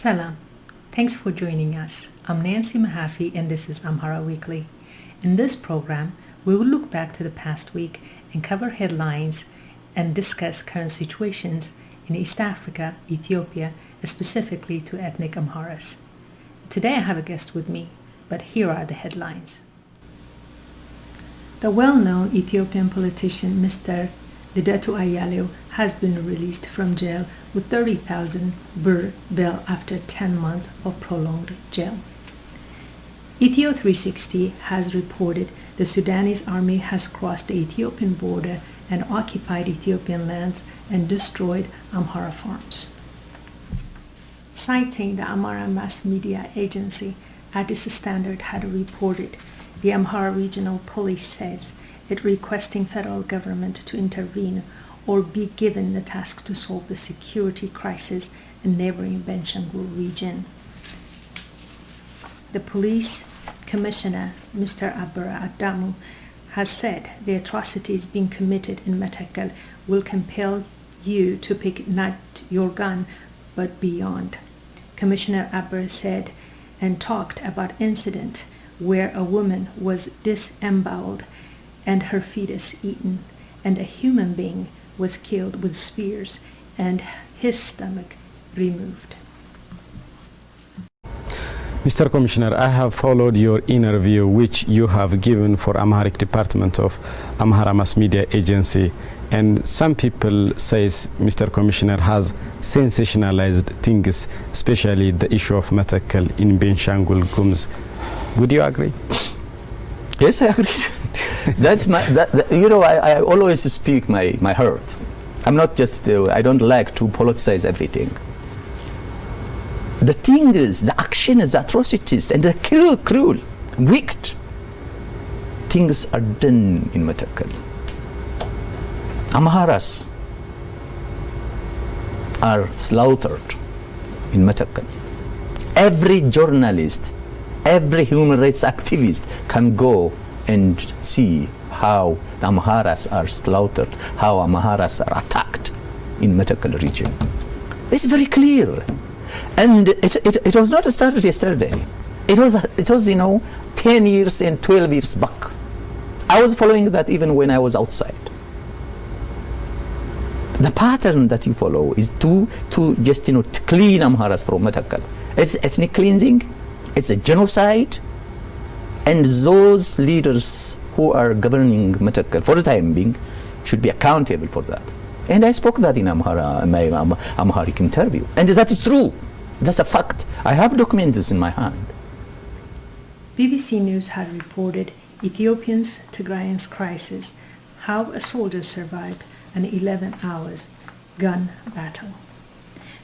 Salam. Thanks for joining us. I'm Nancy Movavi and this is Amhara Weekly. In this program, we will look back to the past week and cover headlines and discuss current situations in East Africa, Ethiopia, specifically to ethnic Amharas. Today I have a guest with me, but here are the headlines. The well-known Ethiopian politician Mr. Lidatu Ayalew has been released from jail with 30,000 birr bail after 10 months of prolonged jail. Ethio 360 has reported the Sudanese army has crossed the Ethiopian border and occupied Ethiopian lands and destroyed Amhara farms. Citing the Amhara mass media agency, Addis Standard had reported the Amhara Regional Police says it requesting federal government to intervene or be given the task to solve the security crisis in neighboring Benshangul region. The police commissioner, Mr. Abara Adamu, has said the atrocities being committed in Matakkal will compel you to pick not your gun but beyond. Commissioner Abara said and talked about incident where a woman was disemboweled and her fetus eaten, and a human being was killed with spears and his stomach removed. Mr. Commissioner, I have followed your interview which you have given for Amharic Department of Amhara Mass Media Agency, and some people says Mr. Commissioner has sensationalized things, especially the issue of Matakkal in Benshangul Gumuz. Would you agree? Yes, I agree. That's I always speak my heart. I'm not just, I don't like to politicize everything. The thing is, the action is atrocities and the cruel, wicked things are done in Matakkal. Amharas are slaughtered in Matakkal. Every journalist, every human rights activist can go and see how the Amharas are slaughtered, how Amharas are attacked in Matakkal region. It's very clear. And it was not started yesterday. It was 10 years and 12 years back. I was following that even when I was outside. The pattern that you follow is to just to clean Amharas from Matakkal. It's ethnic cleansing, it's a genocide, and those leaders who are governing Matakkal for the time being should be accountable for that. And I spoke that in my Amharic interview. And that is true. That's a fact. I have documents in my hand. BBC News had reported Ethiopians' Tigrayans crisis, how a soldier survived an 11 hours gun battle.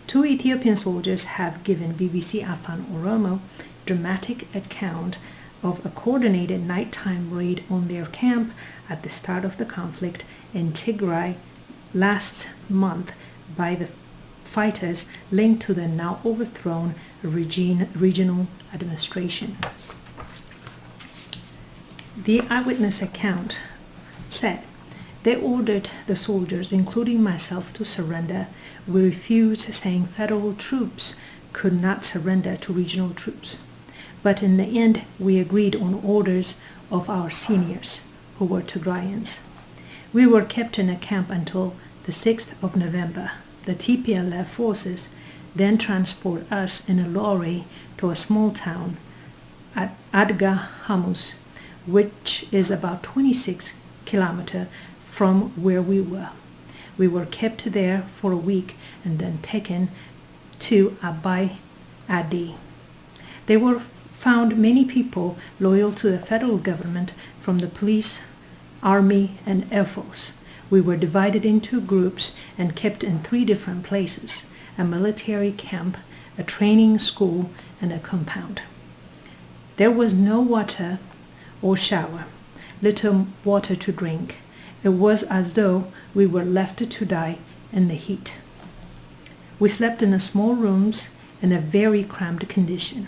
2 Ethiopian soldiers have given BBC Afan Oromo dramatic account of a coordinated nighttime raid on their camp at the start of the conflict in Tigray last month by the fighters linked to the now overthrown regional administration. The eyewitness account said, they ordered the soldiers, including myself, to surrender. We refused, saying federal troops could not surrender to regional troops. But in the end, we agreed on orders of our seniors, who were Tigrayans. We were kept in a camp until the 6th of November. The TPLF forces then transport us in a lorry to a small town at Adga Hamus, which is about 26 kilometers from where we were. We were kept there for a week and then taken to Abai Adi. There were found many people loyal to the federal government from the police, army, and Air Force. We were divided into groups and kept in 3 different places: a military camp, a training school, and a compound. There was no water or shower, little water to drink. It was as though we were left to die in the heat. We slept in small rooms in a very cramped condition.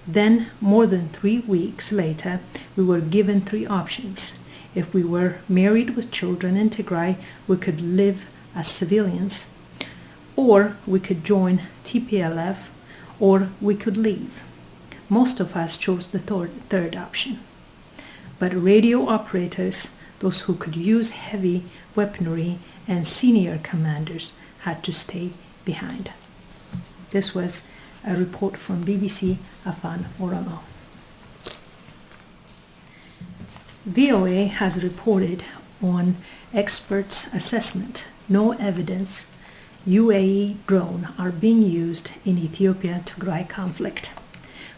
Then, more than 3 weeks later, we were given 3 options. If we were married with children in Tigray, we could live as civilians, or we could join TPLF, or we could leave. Most of us chose the third option. But radio operators, those who could use heavy weaponry, and senior commanders had to stay behind. This was a report from BBC Afan Oromo. VOA has reported on experts' assessment, no evidence UAE drones are being used in Ethiopia-Tigray conflict.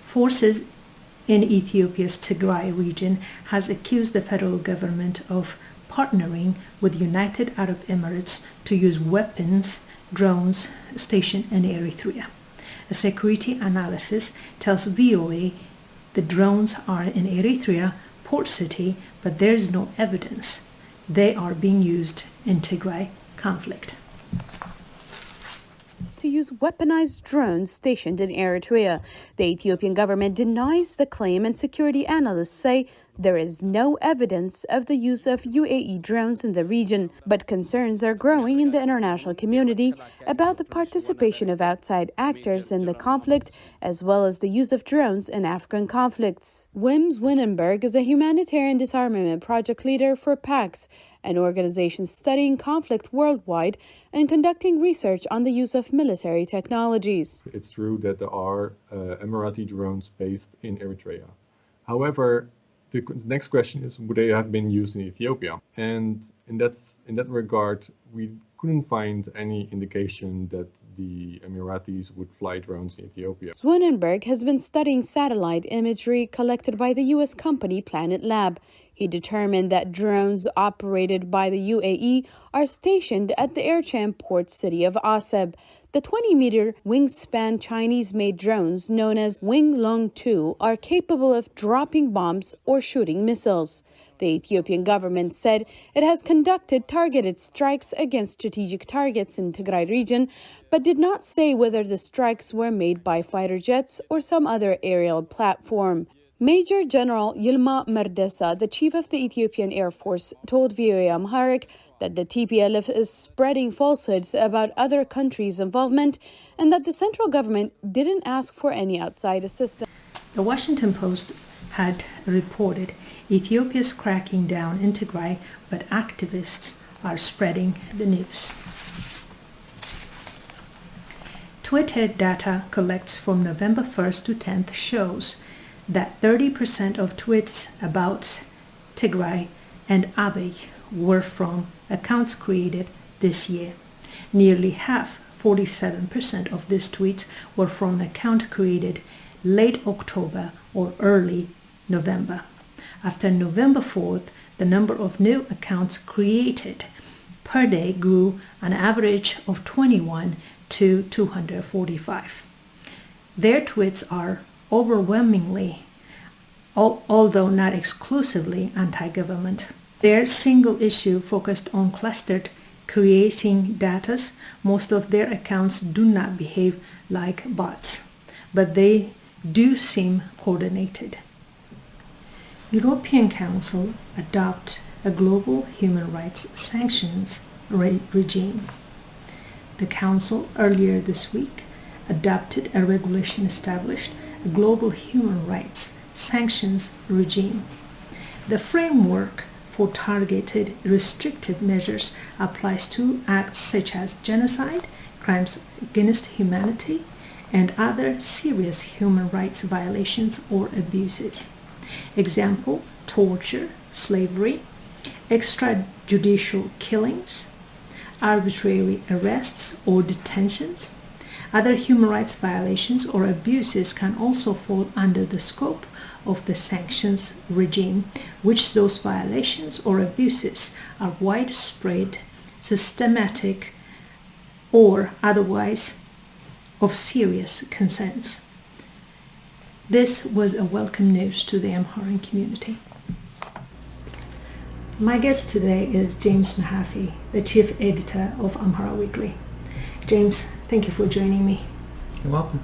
Forces in Ethiopia's Tigray region has accused the federal government of partnering with United Arab Emirates to use weapons drones stationed in Eritrea. A security analysis tells VOA the drones are in Eritrea port city, but there is no evidence they are being used in Tigray conflict. To use weaponized drones stationed in Eritrea. The Ethiopian government denies the claim, and security analysts say there is no evidence of the use of UAE drones in the region, but concerns are growing in the international community about the participation of outside actors in the conflict, as well as the use of drones in African conflicts. Wim Zwinnenberg is a humanitarian disarmament project leader for PAX, an organization studying conflict worldwide and conducting research on the use of military technologies. It's true that there are Emirati drones based in Eritrea. However, the next question is, would they have been used in Ethiopia? And in that regard, we couldn't find any indication that the Emiratis would fly drones in Ethiopia. Zwinnenberg has been studying satellite imagery collected by the U.S. company Planet Lab. He determined that drones operated by the UAE are stationed at the Eritrean port city of Aseb. The 20-meter wingspan Chinese-made drones known as Wing Long 2 are capable of dropping bombs or shooting missiles. The Ethiopian government said it has conducted targeted strikes against strategic targets in Tigray region, but did not say whether the strikes were made by fighter jets or some other aerial platform. Major General Yilma Merdesa, the chief of the Ethiopian Air Force, told VOA Amharic that the TPLF is spreading falsehoods about other countries' involvement and that the central government didn't ask for any outside assistance. The Washington Post had reported Ethiopia's cracking down in Tigray, but activists are spreading the news. Twitter data collects from November 1st to 10th shows that 30% of tweets about Tigray and Abiy were from accounts created this year. Nearly half, 47% of these tweets were from accounts created late October or early November. After November 4th, the number of new accounts created per day grew an average of 21 to 245. Their tweets are overwhelmingly, although not exclusively, anti-government. Their single issue focused on clustered creating datas. Most of their accounts do not behave like bots, but they do seem coordinated. European Council adopt a global human rights sanctions regime. The Council earlier this week adopted a regulation established a global human rights sanctions regime. The framework for targeted restrictive measures applies to acts such as genocide, crimes against humanity, and other serious human rights violations or abuses. Example, torture, slavery, extrajudicial killings, arbitrary arrests or detentions. Other human rights violations or abuses can also fall under the scope of the sanctions regime, which those violations or abuses are widespread, systematic, or otherwise of serious concerns. This was a welcome news to the Amharic community. My guest today is James Movavi, the chief editor of Amhara Weekly. James, thank you for joining me. You're welcome.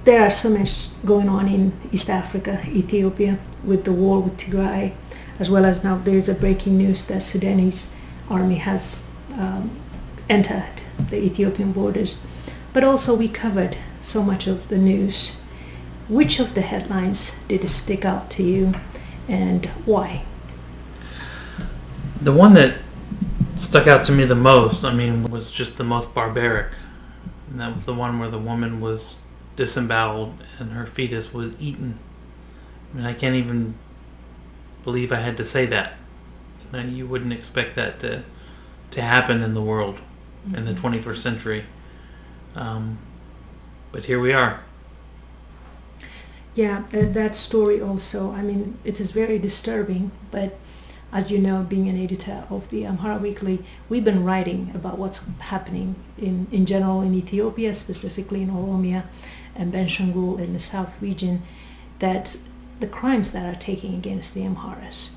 There are so much going on in East Africa, Ethiopia, with the war with Tigray, as well as now there's a breaking news that Sudanese army has entered the Ethiopian borders. But also we covered so much of the news. Which of the headlines did stick out to you and why? The one that stuck out to me the most, was just the most barbaric. And that was the one where the woman was disemboweled and her fetus was eaten. I can't even believe I had to say that. You wouldn't expect that to happen in the world in the 21st century. But here we are. Yeah, that story also, it is very disturbing, but as you know, being an editor of the Amhara Weekly, we've been writing about what's happening in general in Ethiopia, specifically in Oromia and Benshangul in the south region, that the crimes that are taken against the Amharas.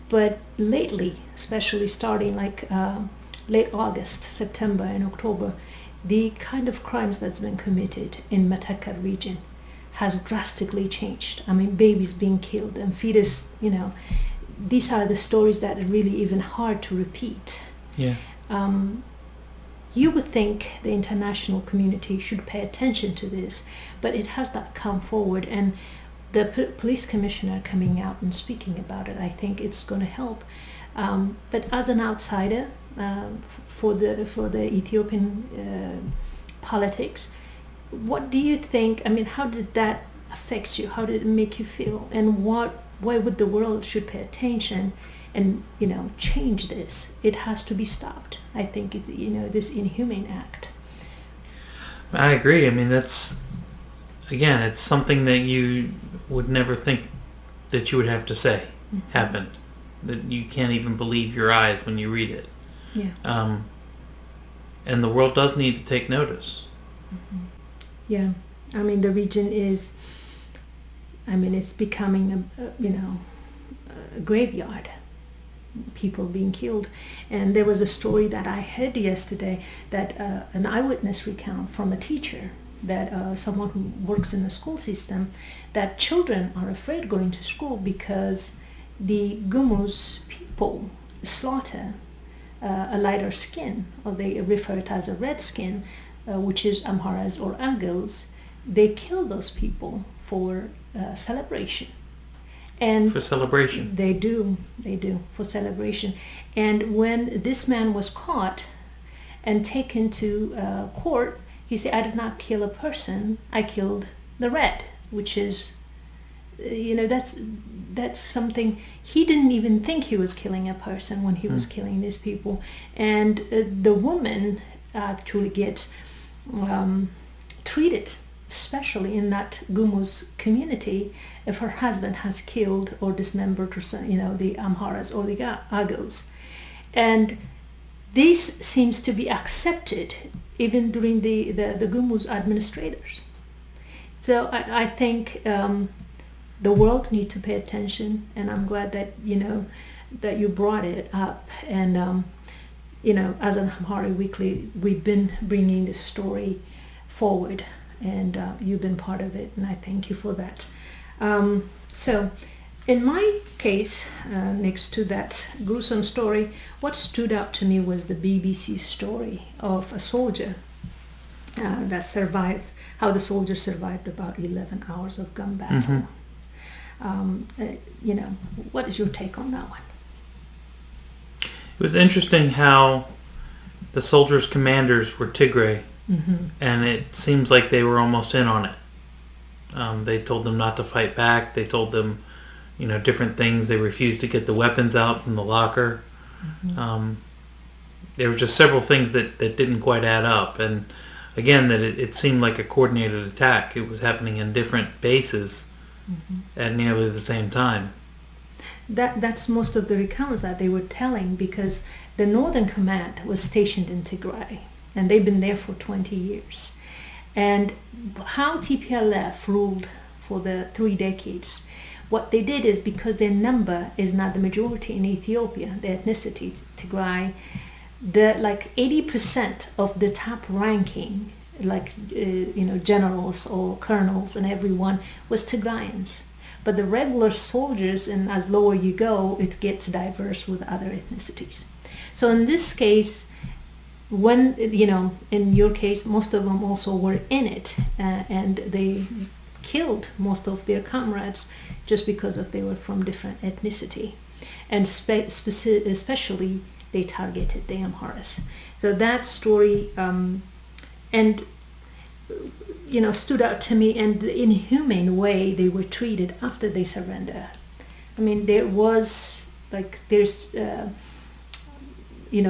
But lately, especially starting late August, September and October, the kind of crimes that's been committed in Matakat region has drastically changed. Babies being killed and fetus, these are the stories that are really even hard to repeat. Yeah. You would think the international community should pay attention to this, but it has not come forward. And the police commissioner coming out and speaking about it, I think it's going to help. But as an outsider for the Ethiopian politics, what do you think? How did that affect you? How did it make you feel? And why would the world should pay attention and change this? It has to be stopped. I think this inhumane act. I agree. That's, again, it's something that you would never think that you would have to say happened. That you can't even believe your eyes when you read it. Yeah. And the world does need to take notice. Mm-hmm. Yeah. The region is, it's becoming a graveyard. People being killed. And there was a story that I heard yesterday that an eyewitness recount from a teacher, that someone who works in the school system, that children are afraid going to school because the Gumus people slaughter a lighter skin, or they refer it as a red skin, which is Amharas or Agos. They kill those people for celebration. And for celebration. They do for celebration. And when this man was caught and taken to court, he said, "I did not kill a person. I killed the red," which is, that's something he didn't even think he was killing a person when he was killing these people. And the woman actually gets treated, especially in that Gumus community, if her husband has killed or dismembered the Amharas or the Agos. And this seems to be accepted even during the Gumus administrators. So I think the world needs to pay attention, and I'm glad that that you brought it up. And as an Amhara Weekly, we've been bringing this story forward, and you've been part of it, and I thank you for that. So in my case, next to that gruesome story, what stood out to me was the BBC story of a soldier that survived, how the soldier survived about 11 hours of gun battle. What is your take on that one? It was interesting how the soldiers' commanders were Tigray, and it seems like they were almost in on it. They told them not to fight back. They told them, different things. They refused to get the weapons out from the locker. There were just several things that didn't quite add up. And again, that it seemed like a coordinated attack. It was happening in different bases at nearly the same time. That's most of the recounts that they were telling, because the Northern Command was stationed in Tigray, and they've been there for 20 years. And how TPLF ruled for the 3 decades, what they did is, because their number is not the majority in Ethiopia, the ethnicity, Tigray, 80% of the top ranking, generals or colonels and everyone, was Tigrayans. But the regular soldiers, and as lower you go, it gets diverse with other ethnicities. So in this case, when, in your case, most of them also were in it, and they killed most of their comrades just because they were from different ethnicity, and especially they targeted the Amharas. So that story stood out to me, and the inhumane way they were treated after they surrendered. I mean, there's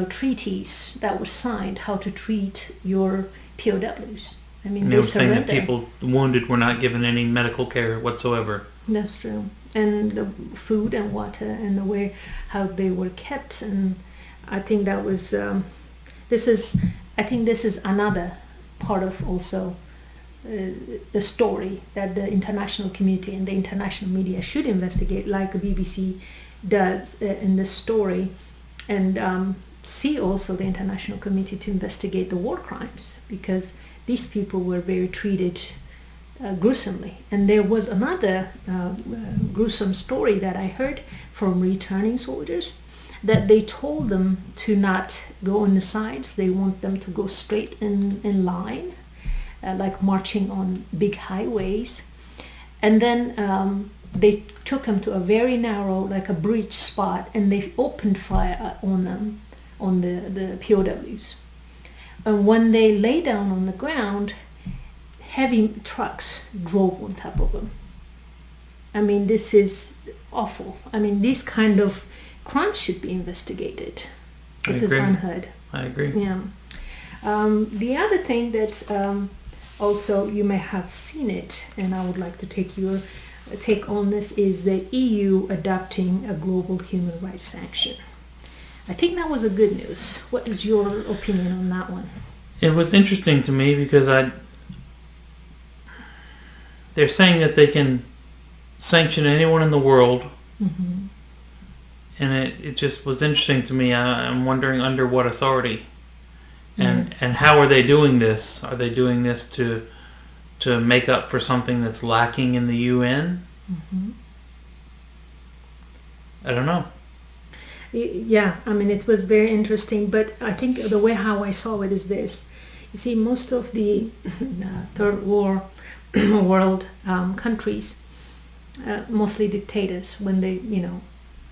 treaties that were signed how to treat your POWs. I mean, they were saying that people wounded were not given any medical care whatsoever. That's true. And the food and water and the way how they were kept, and I think that was this is another part of also the story that the international community and the international media should investigate, like the BBC does in this story, and see also the international community to investigate the war crimes, because these people were very treated gruesomely. And there was another gruesome story that I heard from returning soldiers, that they told them to not go on the sides. They want them to go straight in line, like marching on big highways. And then they took them to a very narrow, like a bridge spot, and they opened fire on them, on the POWs. And when they lay down on the ground, heavy trucks drove on top of them. I mean, this is awful. I mean, these kind of crimes should be investigated. It is unheard. I agree. Yeah. The other thing that also you may have seen it, and I would like to take your take on this, is the EU adopting a global human rights sanction. I think that was a good news. What is your opinion on that one? It was interesting to me because they're saying that they can sanction anyone in the world. Mm-hmm. And it just was interesting to me. I'm wondering under what authority, and how are they doing this? Are they doing this to make up for something that's lacking in the UN? Mm-hmm. I don't know. Yeah, I mean, it was very interesting, but I think the way how I saw it is this. You see, most of the third world countries, mostly dictators, when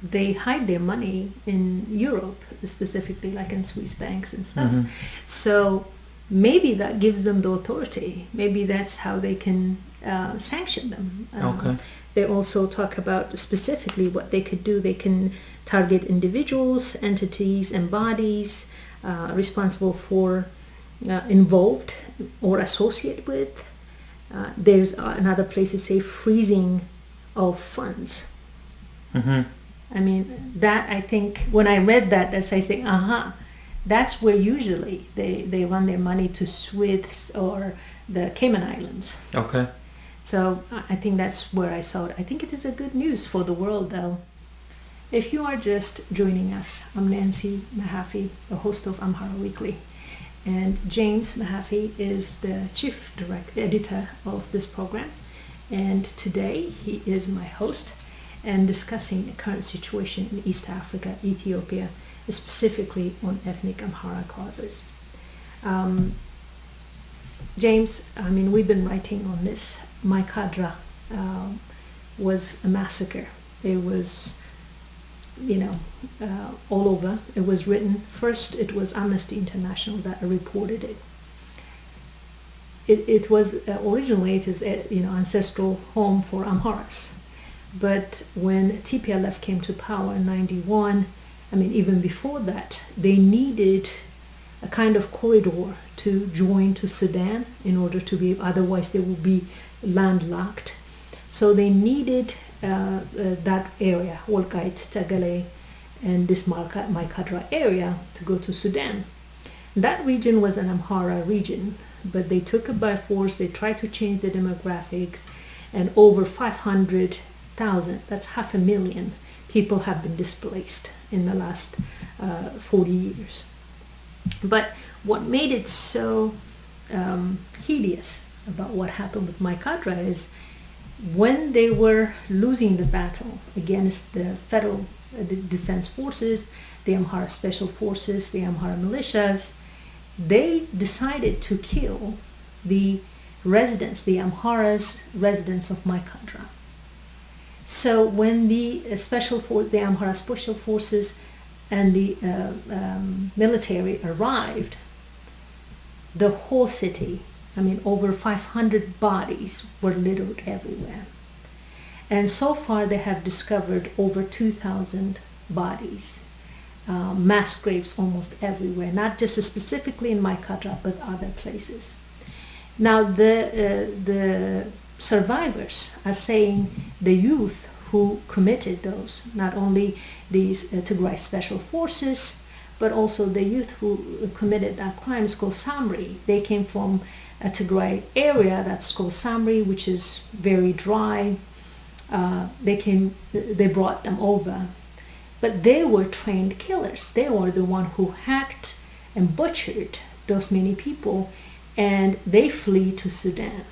they hide their money in Europe, specifically like in Swiss banks and stuff. Mm-hmm. So maybe that gives them the authority. Maybe that's how they can sanction them. Okay. They also talk about specifically what they could do. They can target individuals, entities, and bodies responsible for, involved or associated with. There's another place to say freezing of funds. Mm-hmm. I mean, that, I think, when I read that, I think, that's where usually they run their money to Swiss or the Cayman Islands. Okay. So I think that's where I saw it. I think it is a good news for the world, though. If you are just joining us, I'm Nancy Mahaffey, the host of Amhara Weekly. And James Mahaffey is the chief editor of this program. And today he is my host and discussing the current situation in East Africa, Ethiopia, specifically on ethnic Amhara causes. James, I mean, we've been writing on this. Maikadra was a massacre. It was, all over. It was written, first it was Amnesty International that reported it. It was originally, it is ancestral home for Amharas. But when TPLF came to power in 91, I mean, even before that, they needed a kind of corridor to join to Sudan in order to be, otherwise they would be landlocked. So they needed that area, Wolkait, Tagale, and this Maikadra area to go to Sudan. That region was an Amhara region, but they took it by force. They tried to change the demographics, and over 500,000, that's 500,000 people have been displaced in the last 40 years. But what made it so hideous about what happened with Maikadra is when they were losing the battle against the federal defense forces, the Amhara special forces, the Amhara militias, they decided to kill the residents, the Amharas residents of Maikadra. So when the the Amhara special forces and the military arrived, the whole city, I mean, over 500 bodies were littered everywhere. And so far they have discovered over 2,000 bodies, mass graves almost everywhere, not just specifically in Maikadra, but other places. Now the survivors are saying the youth who committed those, not only these Tigray special forces, but also the youth who committed that crimes called Samri. They came from a Tigray area that's called Samri, which is very dry. They brought them over, but they were trained killers. They were the one who hacked and butchered those many people, and they flee to Sudan.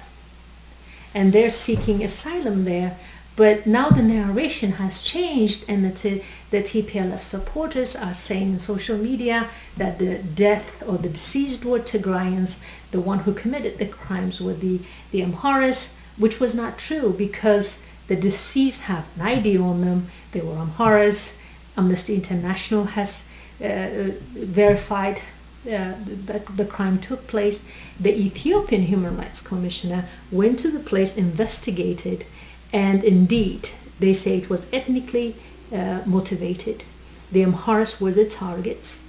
And they're seeking asylum there. But now the narration has changed, and the TPLF supporters are saying in social media that the death or the deceased were Tigrayans, the one who committed the crimes were the Amharas, which was not true because the deceased have an ID on them. They were Amharas. Amnesty International has verified that the crime took place. The Ethiopian Human Rights Commissioner went to the place, investigated, and indeed, they say it was ethnically motivated. The Amharas were the targets.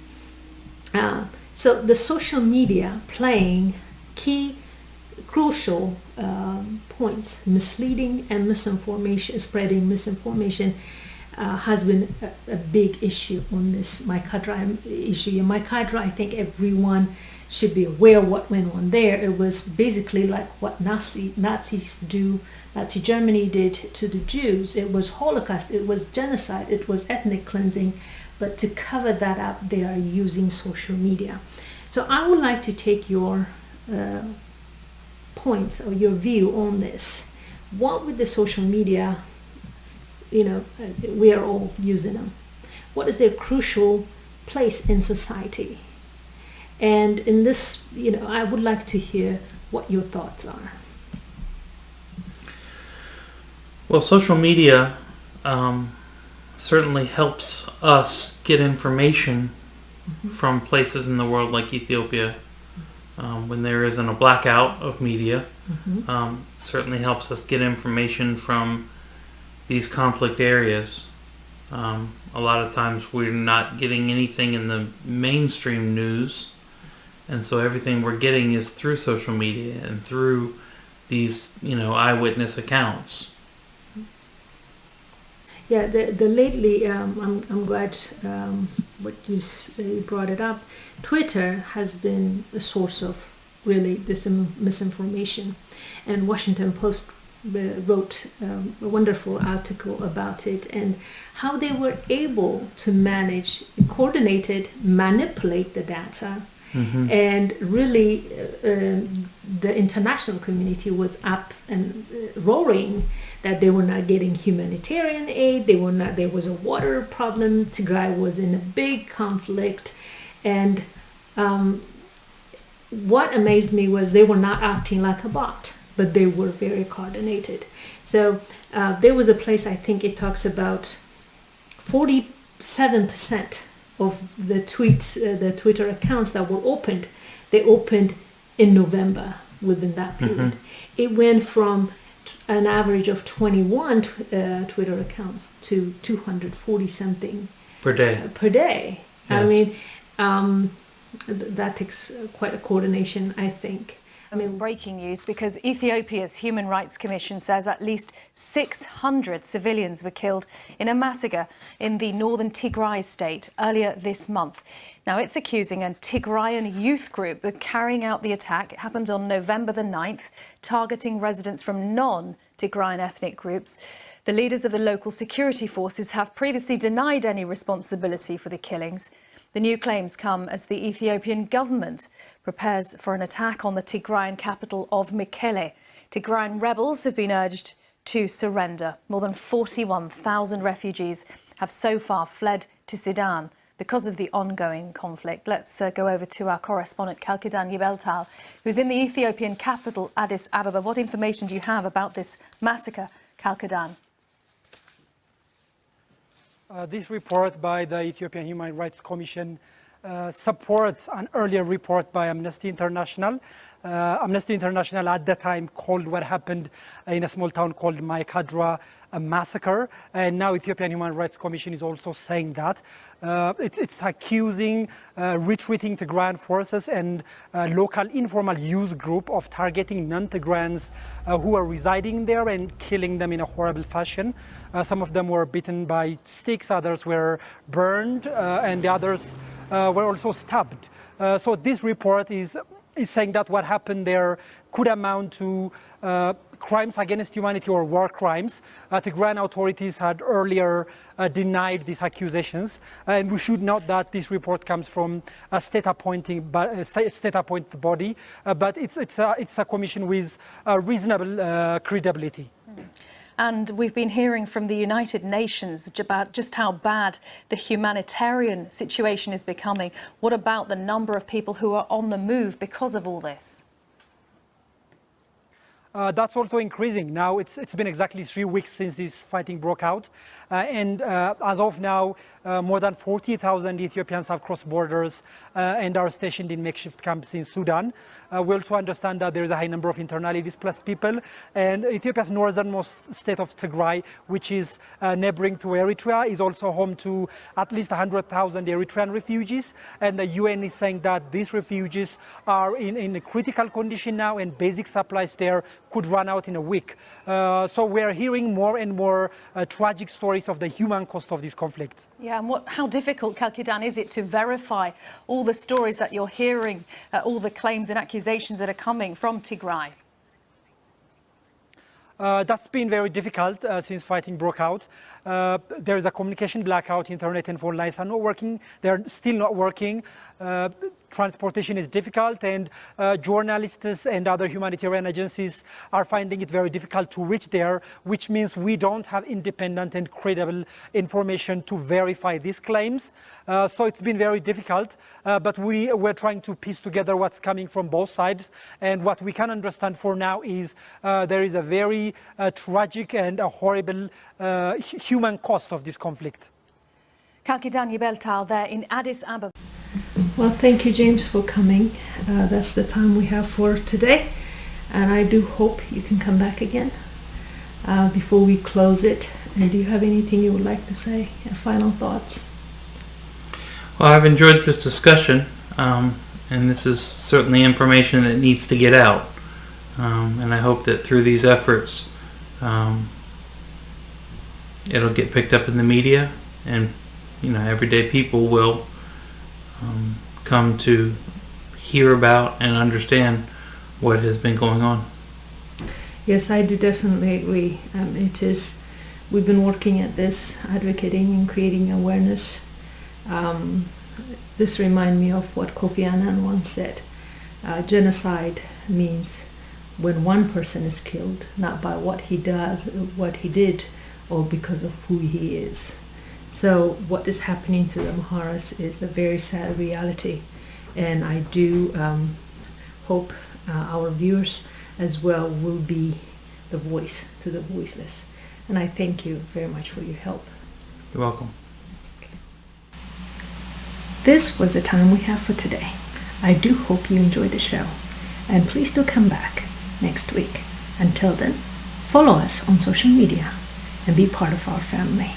So the social media playing key, crucial points, misleading and misinformation, spreading misinformation, has been a big issue on this Maikadra issue. In Maikadra, I think everyone should be aware what went on there. It was basically like what Nazi Germany did to the Jews. It was Holocaust, it was genocide, it was ethnic cleansing. But to cover that up, they are using social media. So I would like to take your points or your view on this. What with the social media, we are all using them. What is their crucial place in society? And in this, I would like to hear what your thoughts are. Well, social media certainly helps us get information from places in the world like Ethiopia. When there isn't a blackout of media, certainly helps us get information from these conflict areas. A lot of times we're not getting anything in the mainstream news, and so everything we're getting is through social media and through these, eyewitness accounts. Yeah, the lately, I'm glad what you brought it up. Twitter has been a source of really this misinformation, and Washington Post wrote a wonderful article about it and how they were able to manage, coordinated, manipulate the data. And really, the international community was up and roaring that they were not getting humanitarian aid. There was a water problem. Tigray was in a big conflict, and what amazed me was they were not acting like a bot, but they were very coordinated. So there was a place, I think it talks about 47% of the tweets, the Twitter accounts that were opened, they opened in November within that period. It went from an average of 21 Twitter accounts to 240 something per day. Yes. I mean, that takes quite a coordination, I think. Breaking news, because Ethiopia's Human Rights Commission says at least 600 civilians were killed in a massacre in the northern Tigray state earlier this month. Now, it's accusing a Tigrayan youth group of carrying out the attack. It happened on November the 9th, targeting residents from non-Tigrayan ethnic groups. The leaders of the local security forces have previously denied any responsibility for the killings. The new claims come as the Ethiopian government prepares for an attack on the Tigrayan capital of Mekelle. Tigrayan rebels have been urged to surrender. More than 41,000 refugees have so far fled to Sudan because of the ongoing conflict. Let's go over to our correspondent Kalkidan Yibeltal, who's in the Ethiopian capital, Addis Ababa. What information do you have about this massacre, Kalkidan? This report by the Ethiopian Human Rights Commission supports an earlier report by Amnesty International. Amnesty International at the time called what happened in a small town called Maikadra a massacre, and now Ethiopian Human Rights Commission is also saying that. It's accusing retreating Tigrayan forces and local informal youth group of targeting non-Tigrayans who are residing there and killing them in a horrible fashion. Some of them were beaten by sticks, others were burned, and the others were also stabbed. So this report is saying that what happened there could amount to crimes against humanity or war crimes. Tigrayan authorities had earlier denied these accusations, and we should note that this report comes from a state-appointed body, but it's a commission with reasonable credibility. And we've been hearing from the United Nations about just how bad the humanitarian situation is becoming. What about the number of people who are on the move because of all this? That's also increasing. Now it's been exactly 3 weeks since this fighting broke out, and as of now more than 40,000 Ethiopians have crossed borders and are stationed in makeshift camps in Sudan. We also understand that there is a high number of internally displaced people, and Ethiopia's northernmost state of Tigray, which is neighboring to Eritrea, is also home to at least 100,000 Eritrean refugees, and the UN is saying that these refugees are in a critical condition now, and basic supplies there could run out in a week. So we are hearing more and more tragic stories of the human cost of this conflict. Yeah, and how difficult, Kalkidan, is it to verify all the stories that you're hearing, all the claims and accusations that are coming from Tigray? That's been very difficult since fighting broke out. There is a communication blackout. Internet and phone lines are not working. They're still not working. Transportation is difficult, and journalists and other humanitarian agencies are finding it very difficult to reach there, which means we don't have independent and credible information to verify these claims. So it's been very difficult, but we're trying to piece together what's coming from both sides, and what we can understand for now is there is a very tragic and a horrible human cost of this conflict. Kalkidan Yibeltal there in Addis Ababa. Well, thank you, James, for coming. That's the time we have for today, and I do hope you can come back again. Before we close it, and do you have anything you would like to say? Final thoughts? Well, I've enjoyed this discussion, and this is certainly information that needs to get out. And I hope that through these efforts, it'll get picked up in the media, and everyday people will come to hear about and understand what has been going on. Yes, I do definitely agree. We've been working at this, advocating and creating awareness. This reminds me of what Kofi Annan once said. Genocide means when one person is killed, not by what he does, what he did, or because of who he is. So what is happening to the Amharas is a very sad reality, and I do hope our viewers as well will be the voice to the voiceless. And I thank you very much for your help. You're welcome. Okay. This was the time we have for today. I do hope you enjoyed the show, and please do come back next week. Until then, follow us on social media and be part of our family.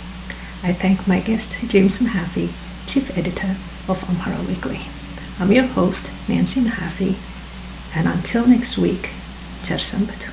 I thank my guest, James Movavi, Chief Editor of Amhara Weekly. I'm your host, Nancy Movavi, and until next week, Cher Sanbatu.